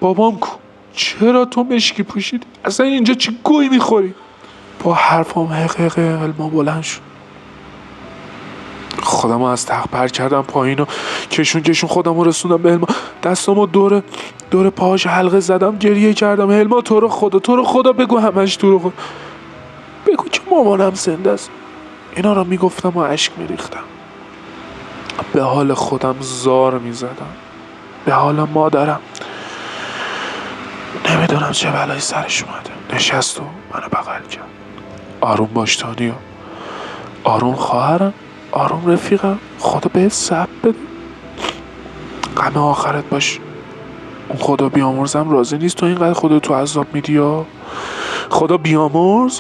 بابام کو؟ چرا تو مشکی پوشیدی؟ اصلا اینجا چی گوی میخوری؟ با حرفام حق علما بلند شد. خودم از تخت پر کردم پایین و کشون خودم رسوندم به هلما. دستامو دور پاهاش حلقه زدم، گریه کردم. هلما تو رو خدا بگو همش تو رو خدا. بگو که مامانم زنده است. اینا رو میگفتم و اشک میریختم. به حال خودم زار میزدم، به حال مادرم. نمیدونم چه بلایی سرش اومده. نشست و منو بغل کرد. آروم باش تانیا، آروم خواهرم، آروم رفیقم، خدا بهت صبر بده. غم آخرت باش. اون خدا بیامرزم راضی نیست تو اینقدر خودتو عذاب میدی یا خدا بیامرز،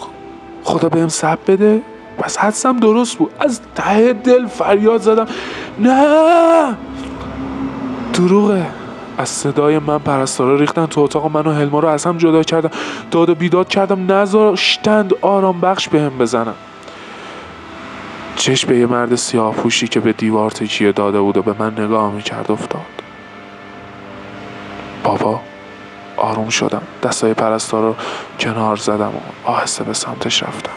خدا بهم صبر بده. پس حدسم درست بود. از ته دل فریاد زدم نه دروغه. از صدای من پرستارا ریختن تو اتاق. من و هلما رو از هم جدا کردم. داد و بیداد کردم نذاشتند آرام بخش بهم بزنم. چشم به یه مرد سیاه پوشی که به دیوار تکیه داده بود و به من نگاه میکرد افتاد. بابا. آروم شدم. دستای پرستارا رو کنار زدم و آهسته به سمتش رفتم.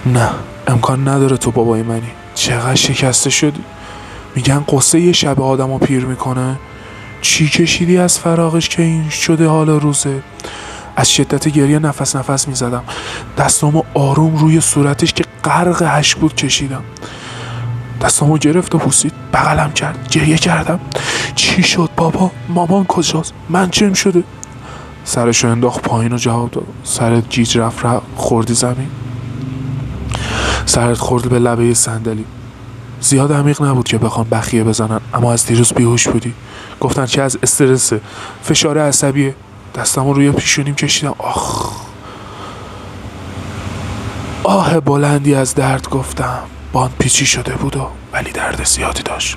نه امکان نداره تو بابای منی. چقدر شکسته شدی. میگن قصه یه شب آدمو پیر میکنه. چی کشیدی از فراقش که این شده حال روزه؟ از شدت گریه نفس میزدم. دستامو آروم روی صورتش که غرق اشک بود کشیدم. دستامو گرفت و بوسید، بغلم کرد. گریه کردم. چی شد بابا؟ مامان کجاست؟ من چم شده؟ سرشو انداخت پایین و جواب داد. سرت گیج رفت خوردی زمین. سرت خورد به لبه صندلی. زیاد عمیق نبود که بخوان بخیه بزنن، اما از دیروز بیهوش بودی. گفتن که از استرس، فشار عصبیه. دستمو روی پیشونیم کشیدم. آه بلندی از درد گفتم. باند پیچی شده بود ولی درد زیادی داشت.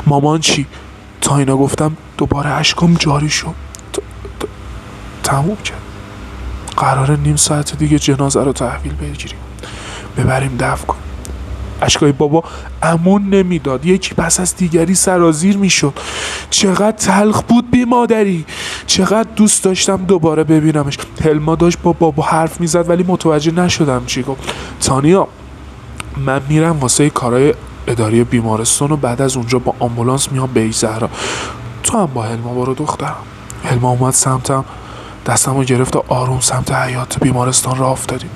مامان چی؟ تا اینا گفتم دوباره اشکم جاری شد. تموم کرد. قراره نیم ساعت دیگه جنازه رو تحویل بگیریم، ببریم دفن کنیم. اشکای بابا امون نمیداد. یکی پس از دیگری سرازیر میشد. چقدر تلخ بود بی مادری. چقدر دوست داشتم دوباره ببینمش. هلما داشت با بابا حرف میزد ولی متوجه نشدم چی گفت. تانیا من میرم واسه کارهای اداری بیمارستان و بعد از اونجا با آمبولانس میام به زهرا. تو هم با هلما برو دخترم. هلما اومد سمتم، دستمو گرفت و آروم سمت حیاط بیمارستان راه افتادیم.